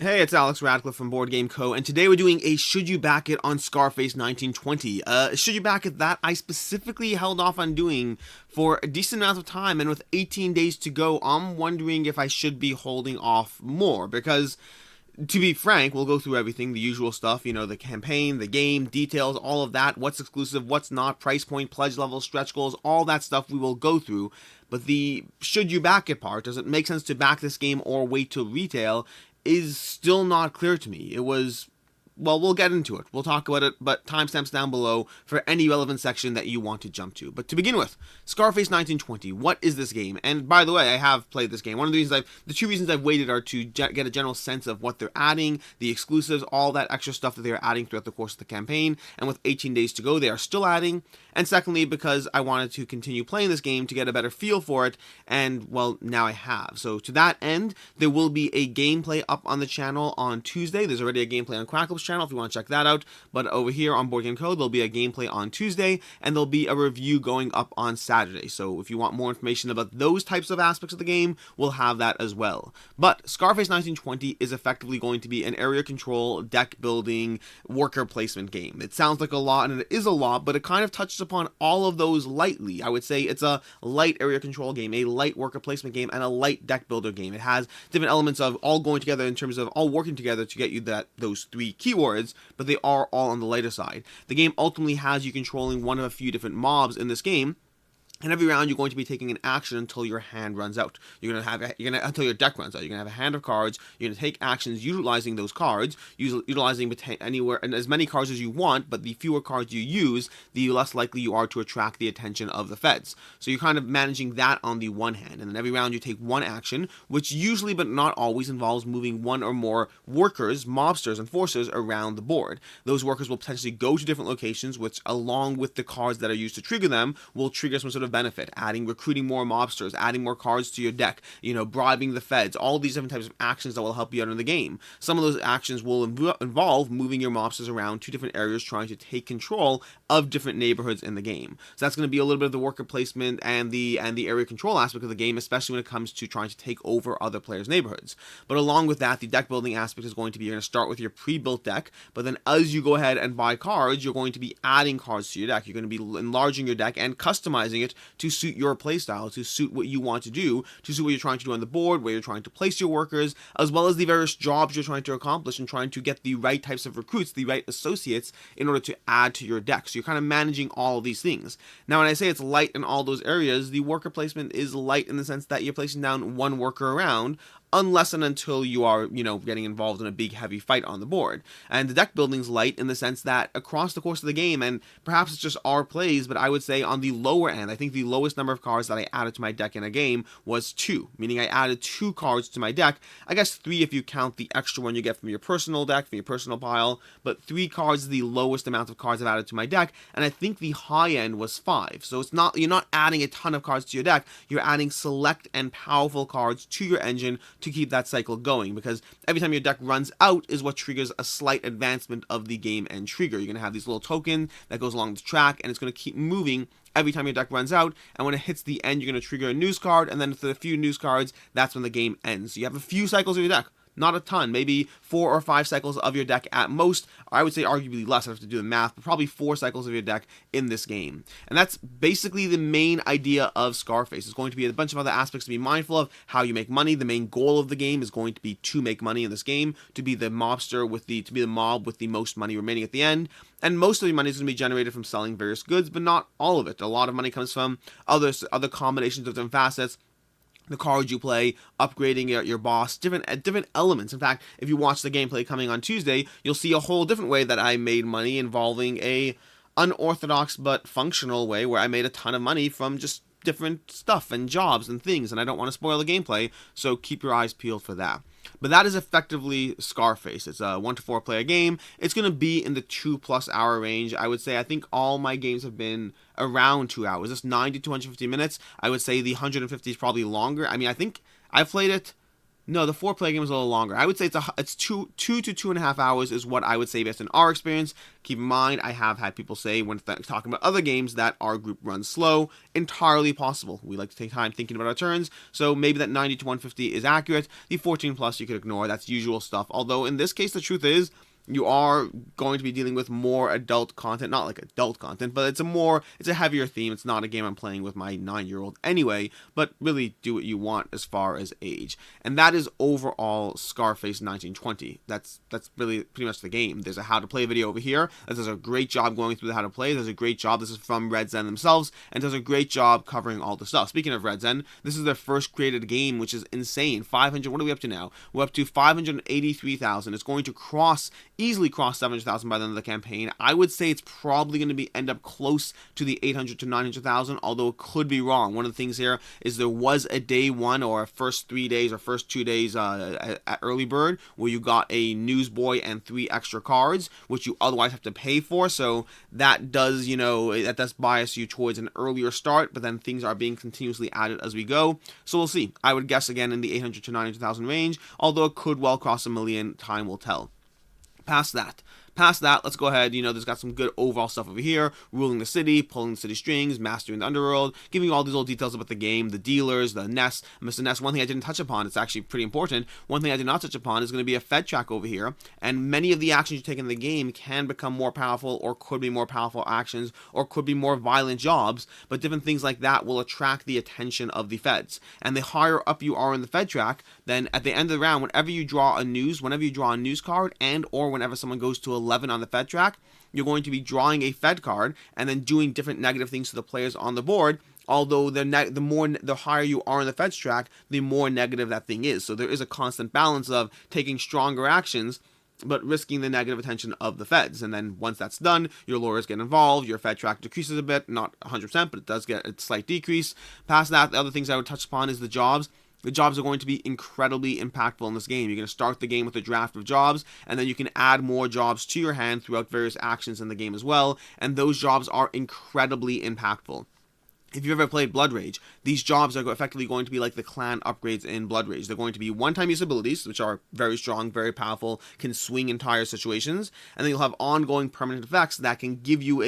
Hey, it's Alex Radcliffe from Board Game Co. And today we're doing a Should You Back It on Scarface 1920. Should You Back It that I specifically held off on doing for a decent amount of time, and with 18 days to go, I'm wondering if I should be holding off more, because to be frank, we'll go through everything, the usual stuff, the campaign, the game, details, all of that, what's exclusive, what's not, price point, pledge level, stretch goals, all that stuff we will go through. But the should you back it part, does it make sense to back this game or wait till retail, is still not clear to me. Well, we'll get into it. We'll talk about it, but timestamps down below for any relevant section that you want to jump to. But to begin with, Scarface 1920. What is this game? And by the way, I have played this game. One of the two reasons I've waited are to get a general sense of what they're adding, the exclusives, all that extra stuff that they're adding throughout the course of the campaign. And with 18 days to go, they are still adding. And secondly, because I wanted to continue playing this game to get a better feel for it. And, well, now I have. So to that end, there will be a gameplay up on the channel on Tuesday. There's already a gameplay on Crackle's channel if you want to check that out, but over here on Board Game Code there'll be a gameplay on Tuesday, and there'll be a review going up on Saturday. So if you want more information about those types of aspects of the game, we'll have that as well. But Scarface 1920 is effectively going to be an area control, deck building, worker placement game. It sounds like a lot, and it is a lot, but it kind of touches upon all of those lightly. I would say it's a light area control game, a light worker placement game, and a light deck builder game. It has different elements of all going together in terms of all working together to get you those three keywords, but they are all on the lighter side. The game ultimately has you controlling one of a few different mobs in this game. And every round, you're going to be taking an action until your hand runs out. Until your deck runs out. You're gonna have a hand of cards. You're gonna take actions utilizing those cards, utilizing anywhere and as many cards as you want. But the fewer cards you use, the less likely you are to attract the attention of the feds. So you're kind of managing that on the one hand. And then every round, you take one action, which usually but not always involves moving one or more workers, mobsters, and forcers around the board. Those workers will potentially go to different locations, which, along with the cards that are used to trigger them, will trigger some sort of benefit, recruiting more mobsters, adding more cards to your deck, bribing the feds, all these different types of actions that will help you out in the game. Some of those actions will involve moving your mobsters around to different areas, trying to take control of different neighborhoods in the game. So that's going to be a little bit of the worker placement and the area control aspect of the game, especially when it comes to trying to take over other players' neighborhoods. But along with that, the deck building aspect is going to be, you're going to start with your pre-built deck, but then as you go ahead and buy cards, you're going to be adding cards to your deck. You're going to be enlarging your deck and customizing it to suit your playstyle, to suit what you want to do, to suit what you're trying to do on the board, where you're trying to place your workers, as well as the various jobs you're trying to accomplish, and trying to get the right types of recruits, the right associates, in order to add to your deck. So you're kind of managing all of these things. Now, when I say it's light in all those areas, the worker placement is light in the sense that you're placing down one worker around, unless and until you are, getting involved in a big heavy fight on the board. And the deck building's light in the sense that across the course of the game, and perhaps it's just our plays, but I would say on the lower end, I think the lowest number of cards that I added to my deck in a game was 2, meaning I added 2 cards to my deck. I guess 3 if you count the extra one you get from your personal deck, from your personal pile, but 3 cards is the lowest amount of cards I've added to my deck, and I think the high end was 5. So you're not adding a ton of cards to your deck, you're adding select and powerful cards to your engine to keep that cycle going, because every time your deck runs out is what triggers a slight advancement of the game end trigger. You're going to have these little token that goes along the track, and it's going to keep moving every time your deck runs out, and when it hits the end, you're going to trigger a news card, and then for a few news cards, that's when the game ends. So you have a few cycles of your deck. Not a ton, maybe 4 or 5 cycles of your deck at most. I would say arguably less, I have to do the math, but probably 4 cycles of your deck in this game. And that's basically the main idea of Scarface. There's going to be a bunch of other aspects to be mindful of, how you make money. The main goal of the game is going to be to make money in this game, to be the mobster to be the mob with the most money remaining at the end. And most of the money is going to be generated from selling various goods, but not all of it. A lot of money comes from other combinations of different facets, the cards you play, upgrading your boss, different elements. In fact, if you watch the gameplay coming on Tuesday, you'll see a whole different way that I made money, involving a unorthodox but functional way where I made a ton of money from just different stuff and jobs and things, and I don't want to spoil the gameplay, so keep your eyes peeled for that. But that is effectively Scarface. It's a 1 to 4 player game. It's going to be in the 2+ hour range. I would say I think all my games have been around 2 hours. It's 90 to 250 minutes. I would say the 150 is probably longer. I mean, I think I've played it No, the 4 player game is a little longer. I would say it's two to 2.5 hours is what I would say based on our experience. Keep in mind, I have had people say when talking about other games that our group runs slow. Entirely possible. We like to take time thinking about our turns, so maybe that 90 to 150 is accurate. The 14 plus you could ignore. That's usual stuff. Although in this case, the truth is, you are going to be dealing with more adult content, not like adult content, but it's a heavier theme. It's not a game I'm playing with my 9-year-old anyway, but really do what you want as far as age. And that is overall Scarface 1920. That's really pretty much the game. There's a how to play video over here that does a great job going through the how to play. There's a great job. This is from Red Zen themselves, and does a great job covering all the stuff. Speaking of Red Zen, this is their first created game, which is insane. 500, what are we up to now? We're up to 583,000. It's going to easily cross 700,000 by the end of the campaign. I would say it's probably going to end up close to the 800 to 900,000, although it could be wrong. One of the things here is there was a day one or a first 3 days or first 2 days at early bird where you got a newsboy and 3 extra cards, which you otherwise have to pay for. So that does, that does bias you towards an earlier start, but then things are being continuously added as we go. So we'll see. I would guess again in the 800 to 900,000 range, although it could well cross 1 million. Time will tell. Past that, let's go ahead. There's got some good overall stuff over here. Ruling the city, pulling the city strings, mastering the underworld, giving you all these little details about the game, the dealers, the Ness. Mr. Ness, one thing I didn't touch upon, it's actually pretty important. One thing I did not touch upon is going to be a Fed track over here. And many of the actions you take in the game can become more powerful, or could be more powerful actions, or could be more violent jobs. But different things like that will attract the attention of the Feds. And the higher up you are in the Fed track, then at the end of the round, whenever you draw a news card, and or whenever someone goes to 11 on the Fed track, you're going to be drawing a Fed card and then doing different negative things to the players on the board. Although the higher you are in the Fed's track, the more negative that thing is. So there is a constant balance of taking stronger actions, but risking the negative attention of the Feds. And then once that's done, your lawyers get involved, your Fed track decreases a bit, not 100%, but it does get a slight decrease. Past that, the other things I would touch upon is the jobs. The jobs are going to be incredibly impactful in this game. You're going to start the game with a draft of jobs, and then you can add more jobs to your hand throughout various actions in the game as well, and those jobs are incredibly impactful. If you've ever played Blood Rage, these jobs are effectively going to be like the clan upgrades in Blood Rage. They're going to be one-time use abilities, which are very strong, very powerful, can swing entire situations, and then you'll have ongoing permanent effects that can give you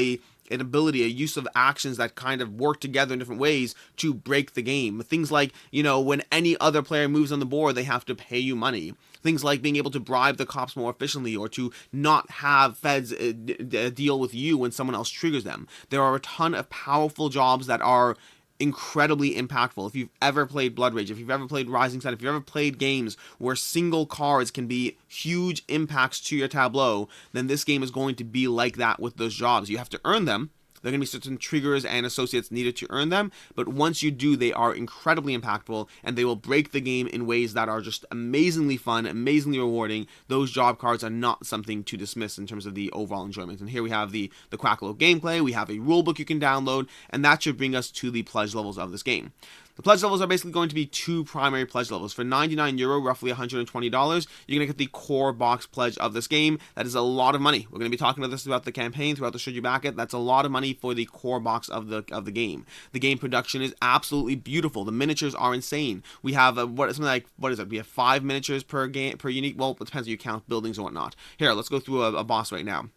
an ability, a use of actions that kind of work together in different ways to break the game. Things like, when any other player moves on the board, they have to pay you money. Things like being able to bribe the cops more efficiently, or to not have Feds deal with you when someone else triggers them. There are a ton of powerful jobs that are incredibly impactful. If you've ever played Blood Rage, if you've ever played Rising Sun, if you've ever played games where single cards can be huge impacts to your tableau, then this game is going to be like that with those jobs. You have to earn them. There are going to be certain triggers and associates needed to earn them, but once you do, they are incredibly impactful, and they will break the game in ways that are just amazingly fun, amazingly rewarding. Those job cards are not something to dismiss in terms of the overall enjoyment. And here we have the Quackalope gameplay, we have a rulebook you can download, and that should bring us to the pledge levels of this game. The pledge levels are basically going to be 2 primary pledge levels. For €99, roughly $120, you're going to get the core box pledge of this game. That is a lot of money. We're going to be talking about this throughout the campaign, throughout the Should You Back It. That's a lot of money for the core box of the game. The game production is absolutely beautiful. The miniatures are insane. We have what is it? We have 5 miniatures per unique. Well, it depends if you count buildings or whatnot. Here, let's go through a boss right now.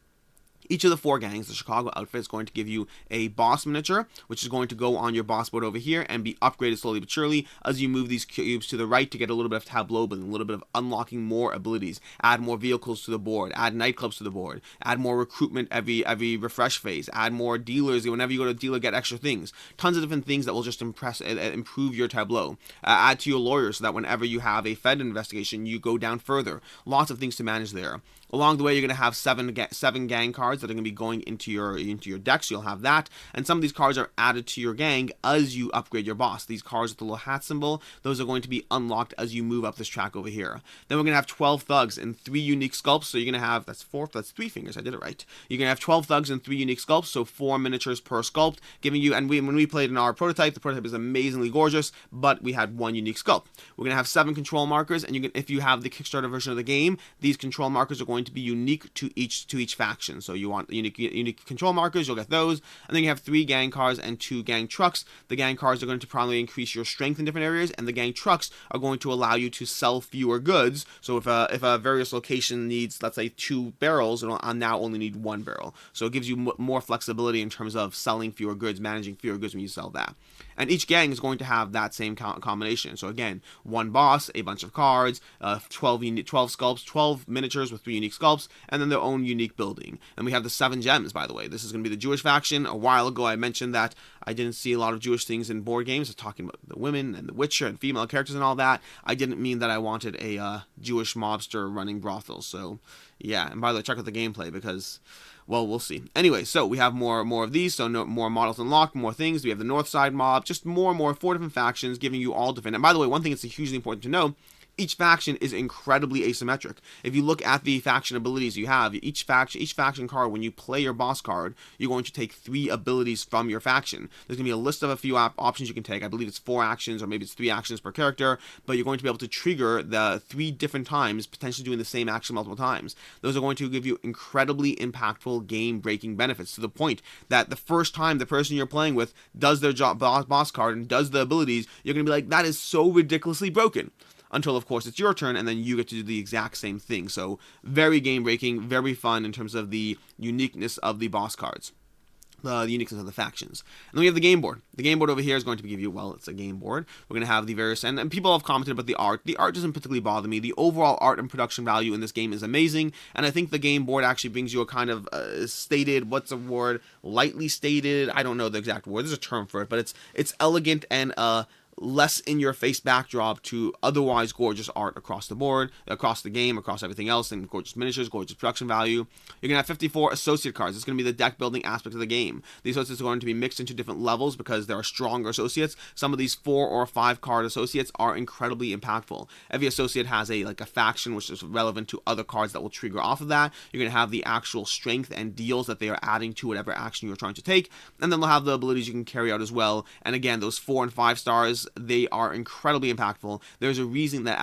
Each of the 4 gangs, the Chicago outfit, is going to give you a boss miniature, which is going to go on your boss board over here and be upgraded slowly but surely as you move these cubes to the right to get a little bit of tableau building, a little bit of unlocking more abilities, add more vehicles to the board, add nightclubs to the board, add more recruitment every refresh phase, add more dealers. Whenever you go to a dealer, get extra things. Tons of different things that will just improve your tableau. Add to your lawyer so that whenever you have a Fed investigation, you go down further. Lots of things to manage there. Along the way, you're going to have 7 gang cards that are going to be going into your deck, so you'll have that. And some of these cards are added to your gang as you upgrade your boss. These cards with the little hat symbol, those are going to be unlocked as you move up this track over here. Then we're going to have 12 thugs and 3 unique sculpts, so you're going to have, that's 3 fingers, I did it right. You're going to have 12 thugs and 3 unique sculpts, so 4 miniatures per sculpt, giving you, and when we played in our prototype, the prototype is amazingly gorgeous, but we had 1 unique sculpt. We're going to have 7 control markers, and if you have the Kickstarter version of the game, these control markers are going to be unique to each faction. So you want unique control markers, you'll get those. And then you have 3 gang cars and 2 gang trucks. The gang cars are going to primarily increase your strength in different areas, and the gang trucks are going to allow you to sell fewer goods. So if a various location needs, let's say, 2 barrels, it'll now only need 1 barrel. So it gives you more flexibility in terms of selling fewer goods, managing fewer goods when you sell that. And each gang is going to have that same combination. So again, 1 boss, a bunch of cards, 12 sculpts, 12 miniatures with 3 unique sculpts, and then their own unique building. And we have the 7 gems, by the way. This is going to be the Jewish faction. A while ago, I mentioned that I didn't see a lot of Jewish things in board games. I was talking about the women and the Witcher and female characters and all that. I didn't mean that I wanted a Jewish mobster running brothels. So yeah, and by the way, check out the gameplay because, well, we'll see. Anyway, so we have more of these, so more models unlocked, more things. We have the North Side mob, just more and more, 4 different factions giving you all different. And by the way, one thing that's hugely important to know, each faction is incredibly asymmetric. If you look at the faction abilities you have, each faction card, when you play your boss card, you're going to take 3 abilities from your faction. There's going to be a list of a few options you can take. I believe it's 4 actions, or maybe it's 3 actions per character, but you're going to be able to trigger the 3 different times, potentially doing the same action multiple times. Those are going to give you incredibly impactful game-breaking benefits, to the point that the first time the person you're playing with does their boss card and does the abilities, you're going to be like, that is so ridiculously broken. Until, of course, it's your turn, and then you get to do the exact same thing. So very game-breaking, very fun in terms of the uniqueness of the boss cards, the uniqueness of the factions. And then we have the game board. The game board over here is going to give you, well, it's a game board. We're going to have the various, and people have commented about the art. The art doesn't particularly bother me. The overall art and production value in this game is amazing, and I think the game board actually brings you a kind of stated, what's a word, lightly stated, I don't know the exact word, there's a term for it, but it's elegant and less in-your-face backdrop to otherwise gorgeous art across the board, across the game, across everything else, and gorgeous miniatures, gorgeous production value. You're going to have 54 associate cards. It's going to be the deck-building aspect of the game. These associates are going to be mixed into different levels because there are stronger associates. Some of these 4 or 5 card associates are incredibly impactful. Every associate has a faction which is relevant to other cards that will trigger off of that. You're going to have the actual strength and deals that they are adding to whatever action you're trying to take, and then they'll have the abilities you can carry out as well. And again, those 4 and 5 stars, they are incredibly impactful. There's a reason that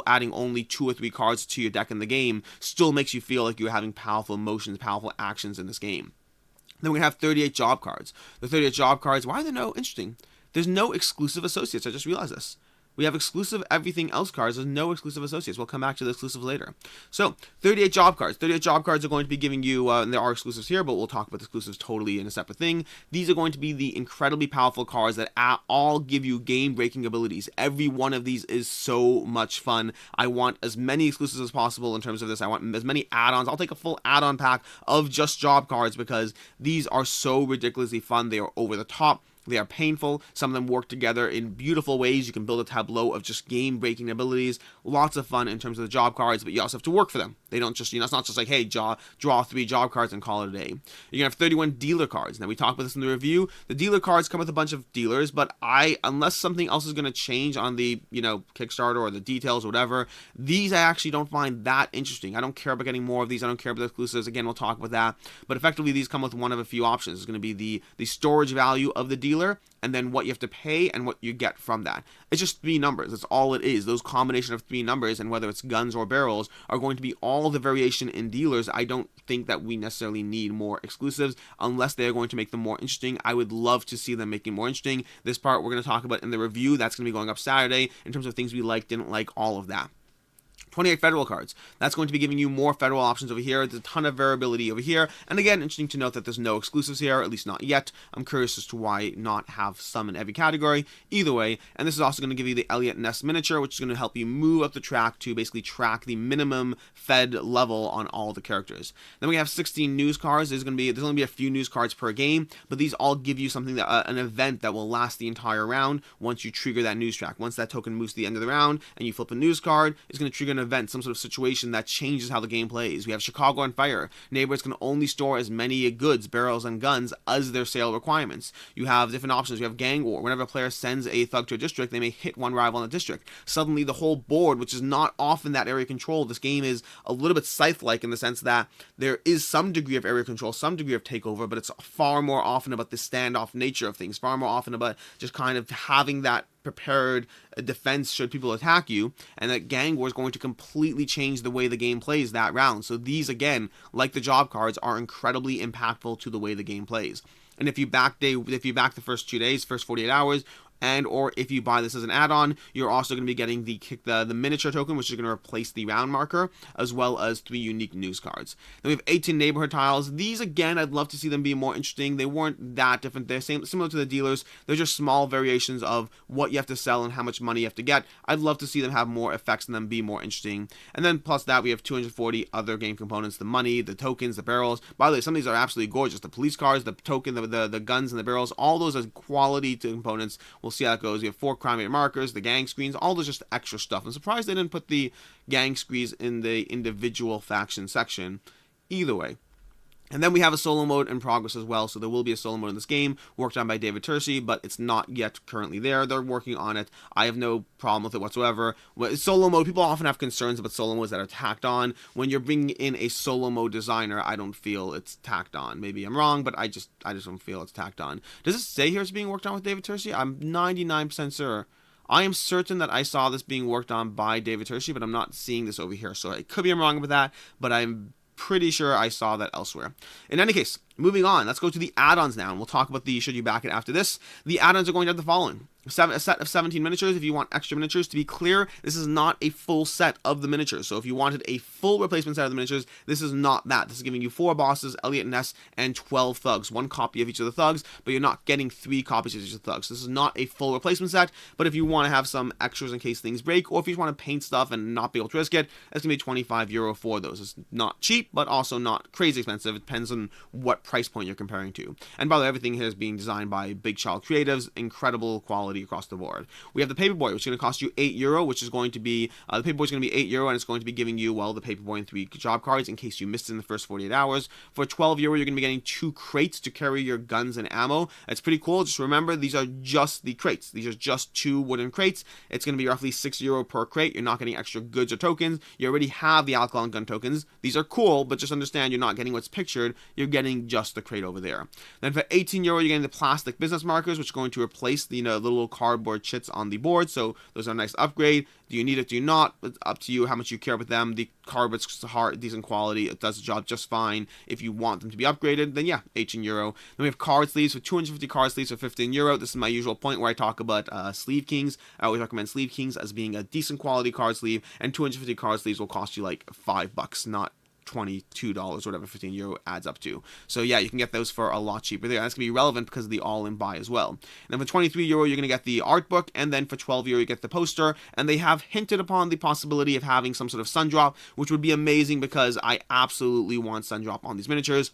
adding only 2 or 3 cards to your deck in the game still makes you feel like you're having powerful emotions, powerful actions in this game. Then we have 38 job cards. The 38 job cards, why are there no, interesting, there's no exclusive associates. I just realized this. We have exclusive everything else cards. There's no exclusive associates. We'll come back to the exclusives later. So, 38 job cards. 38 job cards are going to be giving you, and there are exclusives here, but we'll talk about the exclusives totally in a separate thing. These are going to be the incredibly powerful cards that all give you game-breaking abilities. Every one of these is so much fun. I want as many exclusives as possible in terms of this. I want as many add-ons. I'll take a full add-on pack of just job cards because these are so ridiculously fun. They are over the top. They are painful. Some of them work together in beautiful ways. You can build a tableau of just game-breaking abilities. Lots of fun in terms of the job cards, but you also have to work for them. They don't just, it's not just like, hey, draw 3 job cards and call it a day. You're going to have 31 dealer cards. Now, we talked about this in the review. The dealer cards come with a bunch of dealers, but unless something else is going to change on the, Kickstarter or the details or whatever, these I actually don't find that interesting. I don't care about getting more of these. I don't care about the exclusives. Again, we'll talk about that. But effectively, these come with one of a few options. It's going to be the storage value of the dealer, and then what you have to pay and what you get from that. It's just 3 numbers. That's all it is. Those combination of 3 numbers, and whether it's guns or barrels, are going to be all the variation in dealers. I don't think that we necessarily need more exclusives unless they're going to make them more interesting. I would love to see them making more interesting. This part we're going to talk about in the review. That's going to be going up Saturday in terms of things we like, didn't like, all of that. 28 federal cards. That's going to be giving you more federal options over here. There's a ton of variability over here. And again, interesting to note that there's no exclusives here, at least not yet. I'm curious as to why not have some in every category. Either way, and this is also going to give you the Elliot Ness miniature, which is going to help you move up the track to basically track the minimum fed level on all the characters. Then we have 16 news cards. There's only going to be a few news cards per game, but these all give you something that an event that will last the entire round once you trigger that news track. Once that token moves to the end of the round and you flip a news card, it's going to trigger an event, some sort of situation that changes how the game plays. We have Chicago on fire. Neighbors can only store as many goods, barrels, and guns as their sale requirements. You have different options. You have gang war. Whenever a player sends a thug to a district, they may hit one rival in the district. Suddenly, the whole board, which is not often that area control, this game is a little bit scythe-like in the sense that there is some degree of area control, some degree of takeover, but it's far more often about the standoff nature of things, far more often about just kind of having that prepared defense should people attack you, and that gang war is going to completely change the way the game plays that round. So these, again, like the job cards, are incredibly impactful to the way the game plays. And if you back the first 2 days, first 48 hours, and or if you buy this as an add-on, you're also going to be getting the miniature token, which is going to replace the round marker, as well as 3 unique news cards. Then we have 18 neighborhood tiles. These, again, I'd love to see them be more interesting. They weren't that different. They're similar to the dealers. They're just small variations of what you have to sell and how much money you have to get. I'd love to see them have more effects and them be more interesting. And then plus that, we have 240 other game components: the money, the tokens, the barrels. By the way, some of these are absolutely gorgeous. The police cars, the token, the guns, and the barrels. All those are quality components. We'll see how it goes. You have 4 crime rate markers, the gang screens, all those just extra stuff. I'm surprised they didn't put the gang screens in the individual faction section. Either way. And then we have a solo mode in progress as well, so there will be a solo mode in this game, worked on by David Turcey, but it's not yet currently there. They're working on it. I have no problem with it whatsoever. Solo mode, people often have concerns about solo modes that are tacked on. When you're bringing in a solo mode designer, I don't feel it's tacked on. Maybe I'm wrong, but I just don't feel it's tacked on. Does it say here it's being worked on with David Turcey? I'm 99% sure. I am certain that I saw this being worked on by David Turcey, but I'm not seeing this over here, so it could be I'm wrong about that, but I'm pretty sure I saw that elsewhere. In any case, moving on, let's go to the add-ons now, and we'll talk about the should you back it after this. The add-ons are going to have the following. A set of 17 miniatures if you want extra miniatures. To be clear, this is not a full set of the miniatures. So if you wanted a full replacement set of the miniatures, this is not that. This is giving you 4 bosses, Elliot and Ness, and 12 thugs. 1 copy of each of the thugs, but you're not getting 3 copies of each of the thugs. This is not a full replacement set, but if you want to have some extras in case things break, or if you just want to paint stuff and not be able to risk it, it's going to be €25 for those. It's not cheap, but also not crazy expensive. It depends on what price point you're comparing to. And by the way, everything here is being designed by Big Child Creatives. Incredible quality across the board. We have the Paperboy, which is going to cost you €8, which is going to be, the Paperboy is going to be €8, and it's going to be giving you, well, the Paperboy and 3 job cards in case you missed it in the first 48 hours. For €12, you're going to be getting 2 crates to carry your guns and ammo. It's pretty cool. Just remember, these are just the crates. These are just 2 wooden crates. It's going to be roughly €6 per crate. You're not getting extra goods or tokens. You already have the alcohol and gun tokens. These are cool, but just understand you're not getting what's pictured. You're getting just the crate over there. Then for €18, you're getting the plastic business markers, which are going to replace the little cardboard chits on the board. So those are a nice upgrade. Do you need it? Do you not? It's up to you how much you care about them. The cardboard's hard, decent quality. It does the job just fine. If you want them to be upgraded, then yeah, €18. Then we have card sleeves for 250 card sleeves for €15. This is my usual point where I talk about Sleeve Kings. I always recommend Sleeve Kings as being a decent quality card sleeve, and 250 card sleeves will cost you like $5, not $22, whatever €15 adds up to. So yeah, you can get those for a lot cheaper there. That's going to be relevant because of the all-in buy as well. And then for €23, you're going to get the art book, and then for €12, you get the poster, and they have hinted upon the possibility of having some sort of sun drop, which would be amazing because I absolutely want sun drop on these miniatures.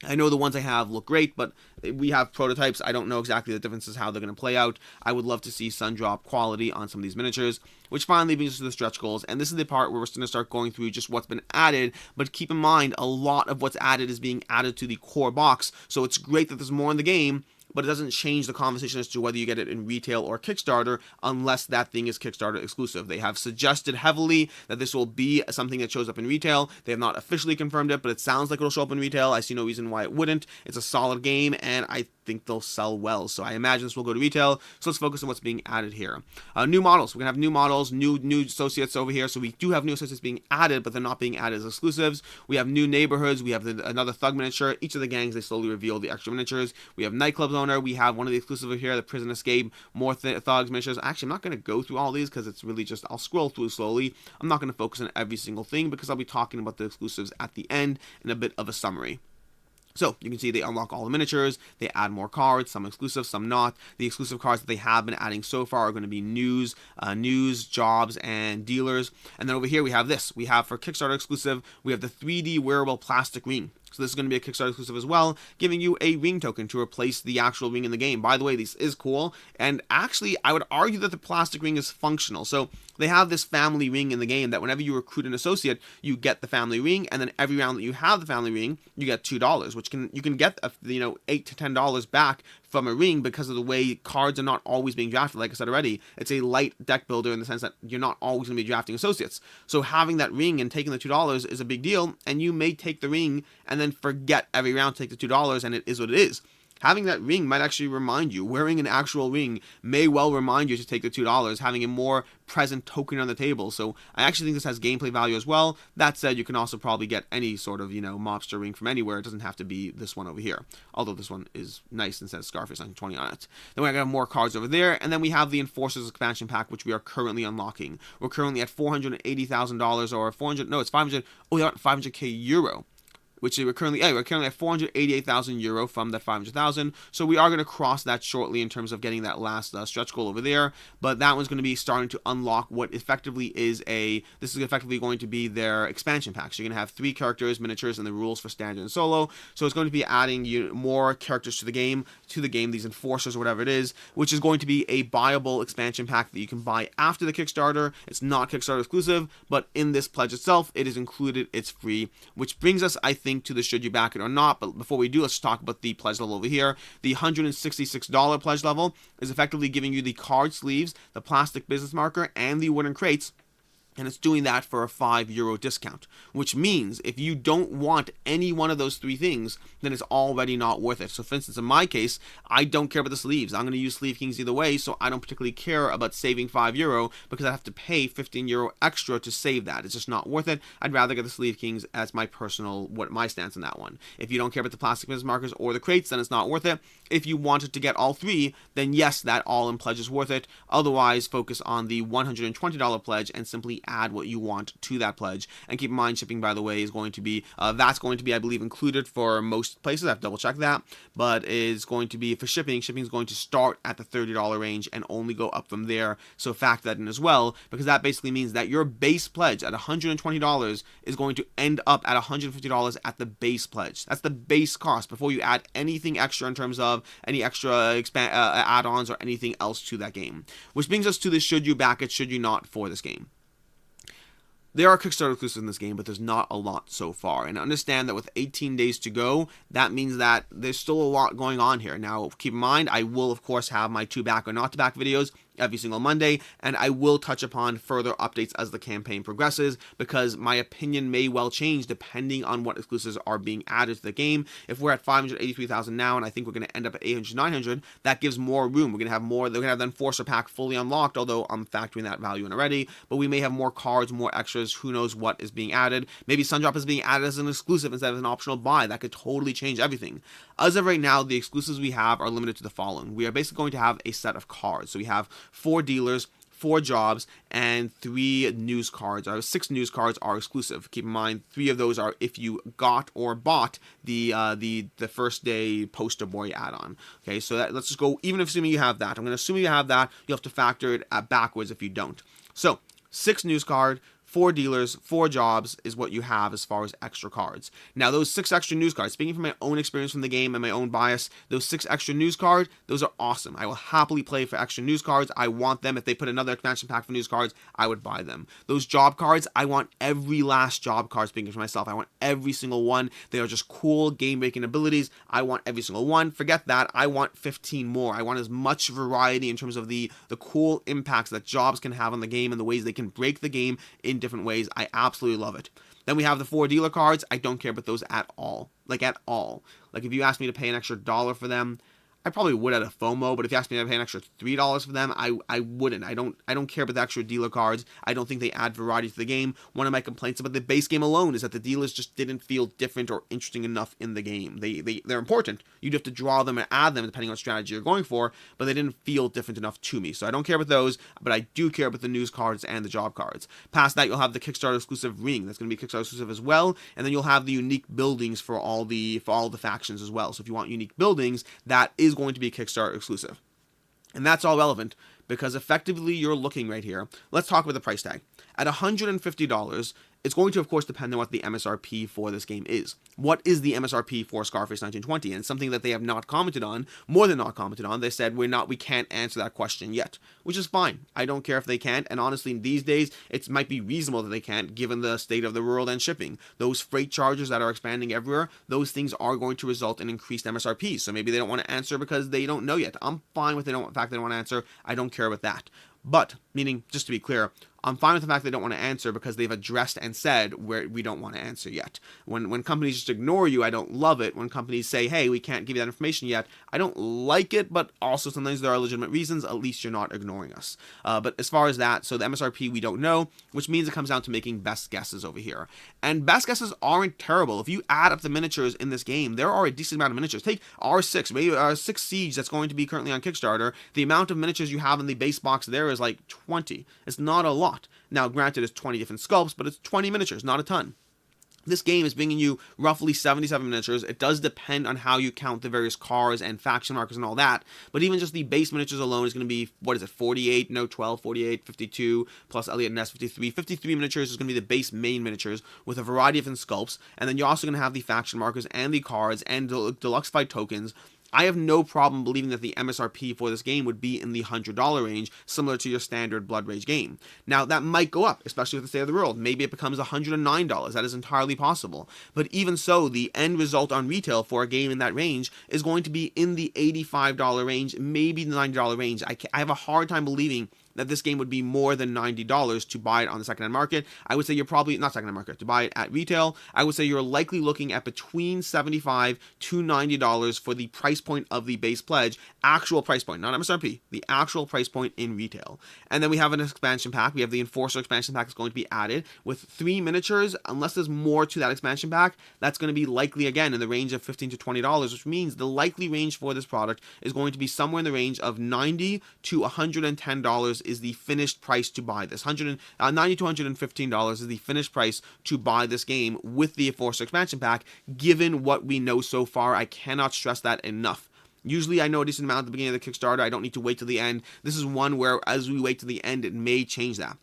I know the ones I have look great, but we have prototypes. I don't know exactly the differences, how they're going to play out. I would love to see sun drop quality on some of these miniatures, which finally brings us to the stretch goals. And this is the part where we're going to start going through just what's been added. But keep in mind, a lot of what's added is being added to the core box. So it's great that there's more in the game, but it doesn't change the conversation as to whether you get it in retail or Kickstarter unless that thing is Kickstarter exclusive. They have suggested heavily that this will be something that shows up in retail. They have not officially confirmed it, but it sounds like it'll show up in retail. I see no reason why it wouldn't. It's a solid game, and I think they'll sell well. So I imagine this will go to retail. So let's focus on what's being added here. New models. We're going to have new models, new associates over here. So we do have new associates being added, but they're not being added as exclusives. We have new neighborhoods. We have another thug miniature. Each of the gangs, they slowly reveal the extra miniatures. We have nightclubs owner. We have one of the exclusives over here, the prison escape, more thugs miniatures. Actually, I'm not going to go through all these because it's really just, I'll scroll through slowly. I'm not going to focus on every single thing because I'll be talking about the exclusives at the end in a bit of a summary. So you can see they unlock all the miniatures, they add more cards, some exclusive, some not. The exclusive cards that they have been adding so far are going to be news, jobs, and dealers. And then over here we have this. We have for Kickstarter exclusive, we have the 3D wearable plastic ring. So this is going to be a Kickstarter exclusive as well, giving you a ring token to replace the actual ring in the game. By the way, this is cool, and actually, I would argue that the plastic ring is functional. So they have this family ring in the game that whenever you recruit an associate, you get the family ring, and then every round that you have the family ring, you get $2, which you can get $8 to $10 back from a ring because of the way cards are not always being drafted. Like I said already, it's a light deck builder in the sense that you're not always going to be drafting associates. So having that ring and taking the $2 is a big deal, and you may take the ring and then forget every round, take the $2, and it is what it is. having that ring might actually remind you. Wearing an actual ring may well remind you to take the $2, having a more present token on the table. So I actually think this has gameplay value as well. That said, you can also probably get any sort of, mobster ring from anywhere. It doesn't have to be this one over here. Although this one is nice and says Scarface 1920 on it. Then we got more cards over there, and then we have the Enforcers expansion pack, which we are currently unlocking. We're currently at $480,000 or 400. No, it's 500. Oh, yeah, 500k euro. Which we're currently at 488,000 euro from that 500,000. So we are going to cross that shortly in terms of getting that last stretch goal over there. But that one's going to be starting to unlock what effectively is this is effectively going to be their expansion pack. So you're going to have 3 characters, miniatures, and the rules for standard and solo. So it's going to be adding more characters to the game, these enforcers or whatever it is, which is going to be a buyable expansion pack that you can buy after the Kickstarter. It's not Kickstarter exclusive, but in this pledge itself, it is included. It's free, which brings us, I think, to the should you back it or not. But before we do, let's talk about the pledge level over here. The $166 pledge level is effectively giving you the card sleeves, the plastic business marker, and the wooden crates. And it's doing that for a €5 discount, which means if you don't want any one of those 3 things, then it's already not worth it. So for instance, in my case, I don't care about the sleeves. I'm going to use Sleeve Kings either way, so I don't particularly care about saving €5 because I have to pay €15 extra to save that. It's just not worth it. I'd rather get the Sleeve Kings as my my stance on that one. If you don't care about the plastic business markers or the crates, then it's not worth it. If you wanted to get all 3, then yes, that all-in pledge is worth it. Otherwise, focus on the $120 pledge and simply add what you want to that pledge. And keep in mind, shipping, by the way, is going to be that's going to be, I believe, included for most places. I have to double check that, but is going to be for shipping is going to start at the $30 range and only go up from there. So factor that in as well, because that basically means that your base pledge at $120 is going to end up at $150 at the base pledge. That's the base cost before you add anything extra in terms of any extra add-ons or anything else to that game. Which brings us to the should you back it, should you not for this game. There are Kickstarter exclusives in this game, but there's not a lot so far. And understand that with 18 days to go, that means that there's still a lot going on here. Now, keep in mind, I will, of course, have my 2 back or not to back videos every single Monday, and I will touch upon further updates as the campaign progresses, because my opinion may well change depending on what exclusives are being added to the game. If we're at 583,000 now, and I think we're going to end up at 800, 900, that gives more room. We're going to have more. They're going to have the Enforcer pack fully unlocked, although I'm factoring that value in already, but we may have more cards, more extras. Who knows what is being added? Maybe Sundrop is being added as an exclusive instead of an optional buy. That could totally change everything. As of right now, the exclusives we have are limited to the following. We are basically going to have a set of cards. So we have 4 dealers, 4 jobs, and 3 news cards. 6 news cards are exclusive. Keep in mind, 3 of those are if you got or bought the first day poster boy add-on. Okay, so let's just go, even assuming you have that. I'm going to assume you have that. You'll have to factor it backwards if you don't. So 6 news card, 4 dealers, 4 jobs is what you have as far as extra cards. Now, those 6 extra news cards, speaking from my own experience from the game and my own bias, those 6 extra news cards, those are awesome. I will happily play for extra news cards. I want them. If they put another expansion pack for news cards, I would buy them. Those job cards, I want every last job card, speaking for myself. I want every single one. They are just cool game-making abilities. I want every single one. Forget that. I want 15 more. I want as much variety in terms of the cool impacts that jobs can have on the game and the ways they can break the game in different ways. I absolutely love it. Then we have the 4 dealer cards. I don't care about those at all. Like, at all. Like, if you ask me to pay an extra $1 for them, I probably would at a FOMO, but if you ask me to pay an extra $3 for them, I wouldn't. I don't care about the extra dealer cards. I don't think they add variety to the game. One of my complaints about the base game alone is that the dealers just didn't feel different or interesting enough in the game. They're important. You'd have to draw them and add them depending on what strategy you're going for, but they didn't feel different enough to me. So I don't care about those, but I do care about the news cards and the job cards. Past that, you'll have the Kickstarter exclusive ring. That's going to be Kickstarter exclusive as well, and then you'll have the unique buildings for all the factions as well. So if you want unique buildings, that is going to be Kickstarter exclusive. And that's all relevant because effectively you're looking right here. Let's talk about the price tag. At $150, it's going to, of course, depend on what the MSRP for this game is. What is the MSRP for Scarface 1920? And it's something that they have not commented on, more than not commented on. They said we can't answer that question yet, which is fine. I don't care if they can't, and honestly, these days, it might be reasonable that they can't, given the state of the world and shipping. Those freight charges that are expanding everywhere, those things are going to result in increased MSRP, so maybe they don't want to answer because they don't know yet. I'm fine with the fact they don't want to answer. I don't care about that. But, meaning, just to be clear, I'm fine with the fact they don't want to answer because they've addressed and said where we don't want to answer yet. When companies just ignore you, I don't love it. When companies say, hey, we can't give you that information yet, I don't like it, but also sometimes there are legitimate reasons. At least you're not ignoring us. But as far as that, so the MSRP we don't know, which means it comes down to making best guesses over here. And best guesses aren't terrible. If you add up the miniatures in this game, there are a decent amount of miniatures. Take R6, maybe R6 Siege that's going to be currently on Kickstarter. The amount of miniatures you have in the base box there is like 20. It's not a lot. Now, granted, it's 20 different sculpts, but it's 20 miniatures, not a ton. This game is bringing you roughly 77 miniatures. It does depend on how you count the various cars and faction markers and all that, but even just the base miniatures alone is going to be, 48, no, 12, 48, 52, plus Elliot Ness 53. 53 miniatures is going to be the base main miniatures with a variety of different sculpts, and then you're also going to have the faction markers and the cards and deluxe fight tokens. I have no problem believing that the MSRP for this game would be in the $100 range, similar to your standard Blood Rage game. Now, that might go up, especially with the state of the world. Maybe it becomes $109. That is entirely possible. But even so, the end result on retail for a game in that range is going to be in the $85 range, maybe the $90 range. I have a hard time believing that this game would be more than $90 to buy it on the secondhand market. I would say you're probably, not secondhand market, to buy it at retail, I would say you're likely looking at between $75 to $90 for the price point of the base pledge, actual price point, not MSRP, the actual price point in retail. And then we have an expansion pack. We have the Enforcer expansion pack that's going to be added with 3 miniatures. Unless there's more to that expansion pack, that's going to be likely, again, in the range of $15 to $20, which means the likely range for this product is going to be somewhere in the range of $90 to $110 is the finished price to buy this. $90 to $115 is the finished price to buy this game with the Enforcer expansion pack, given what we know so far. I cannot stress that enough. Usually I know a decent amount at the beginning of the Kickstarter. I don't need to wait till the end. This is one where as we wait till the end, it may change that.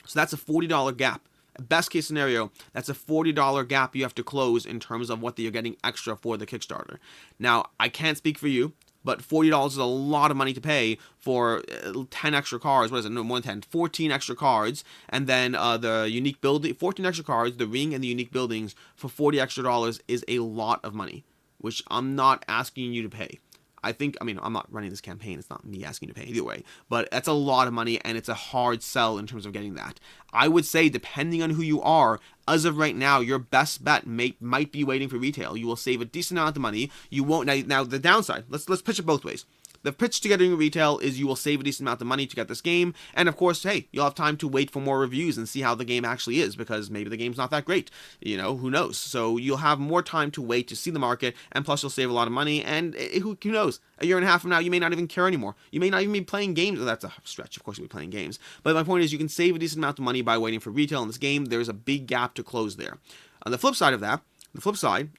So that's a $40 gap. Best case scenario, that's a $40 gap you have to close in terms of what you're getting extra for the Kickstarter. Now, I can't speak for you, but $40 is a lot of money to pay for 10 extra cards. What is it? No, more than 10. 14 extra cards. And then the unique building, 14 extra cards, the ring and the unique buildings for $40 extra is a lot of money, which I'm not asking you to pay. I'm not running this campaign. It's not me asking you to pay either way, but that's a lot of money and it's a hard sell in terms of getting that. I would say, depending on who you are, as of right now, your best bet might be waiting for retail. You will save a decent amount of money. You won't. Now the downside, let's pitch it both ways. The pitch to getting retail is you will save a decent amount of money to get this game, and of course, hey, you'll have time to wait for more reviews and see how the game actually is, because maybe the game's not that great, who knows. So you'll have more time to wait to see the market, and plus you'll save a lot of money, and who knows, a year and a half from now, you may not even care anymore. You may not even be playing games. Well, that's a stretch, of course you'll be playing games, but my point is you can save a decent amount of money by waiting for retail in this game. There's a big gap to close there. On the flip side of that,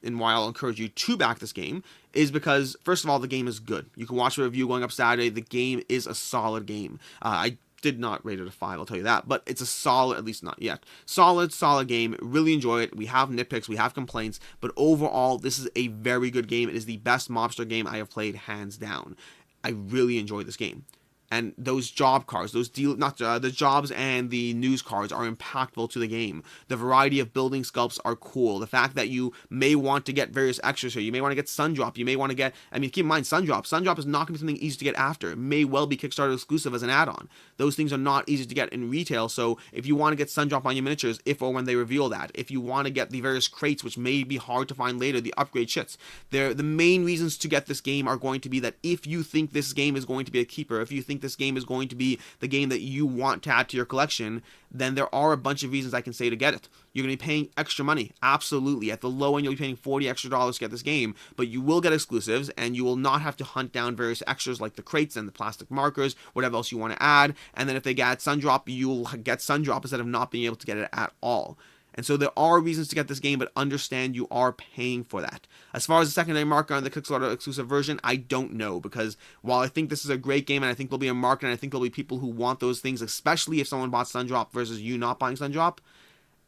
and why I'll encourage you to back this game, is because, first of all, the game is good. You can watch a review going up Saturday. The game is a solid game. I did not rate it a 5, I'll tell you that, but it's a solid, at least not yet, solid game. Really enjoy it. We have nitpicks, we have complaints, but overall, this is a very good game. It is the best mobster game I have played, hands down. I really enjoy this game. And those job cards, the jobs and the news cards are impactful to the game. The variety of building sculpts are cool. The fact that you may want to get various extras here. You may want to get Sundrop. You may want to get, keep in mind, Sundrop. Sundrop is not going to be something easy to get after. It may well be Kickstarter exclusive as an add-on. Those things are not easy to get in retail, so if you want to get Sundrop on your miniatures, if or when they reveal that, if you want to get the various crates, which may be hard to find later, the upgrade shits, the main reasons to get this game are going to be that if you think this game is going to be a keeper, if you think this game is going to be the game that you want to add to your collection, then there are a bunch of reasons I can say to get it. You're going to be paying extra money, absolutely. At the low end, you'll be paying $40 extra to get this game, but you will get exclusives, and you will not have to hunt down various extras like the crates and the plastic markers, whatever else you want to add, and then if they get Sundrop, you'll get Sundrop instead of not being able to get it at all. And so there are reasons to get this game, but understand you are paying for that. As far as the secondary market on the Kickstarter exclusive version, I don't know, because while I think this is a great game, and I think there'll be a market, and I think there'll be people who want those things, especially if someone bought Sundrop versus you not buying Sundrop,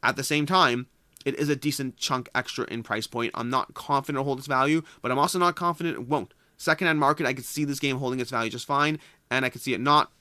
at the same time, it is a decent chunk extra in price point. I'm not confident it'll hold its value, but I'm also not confident it won't. Secondhand market, I could see this game holding its value just fine, and I could see it not.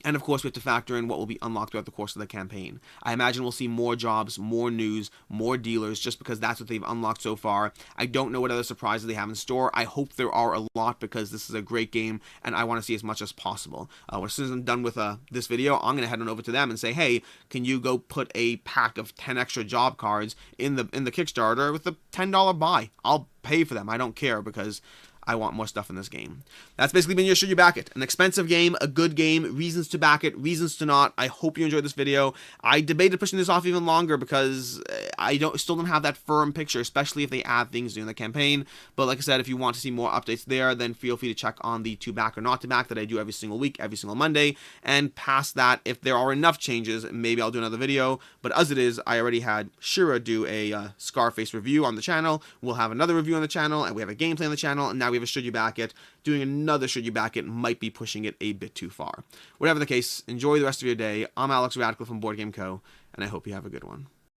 And of course, we have to factor in what will be unlocked throughout the course of the campaign. I imagine we'll see more jobs, more news, more dealers, just because that's what they've unlocked so far. I don't know what other surprises they have in store. I hope there are a lot, because this is a great game and I want to see as much as possible. As soon as I'm done with this video, I'm going to head on over to them and say, hey, can you go put a pack of 10 extra job cards in the Kickstarter with a $10 buy? I'll pay for them. I don't care, because I want more stuff in this game. That's basically been your Should You Back It? An expensive game, a good game, reasons to back it, reasons to not. I hope you enjoyed this video. I debated pushing this off even longer, because I still don't have that firm picture, especially if they add things during the campaign. But like I said, if you want to see more updates there, then feel free to check on the to back or not to back that I do every single week, every single Monday. And past that, if there are enough changes, maybe I'll do another video. But as it is, I already had Shira do a Scarface review on the channel. We'll have another review on the channel, and we have a gameplay on the channel, and now we have a Should You Back It. Doing another Should You Back It might be pushing it a bit too far. Whatever the case, enjoy the rest of your day. I'm Alex Radcliffe from Board Game Co., and I hope you have a good one.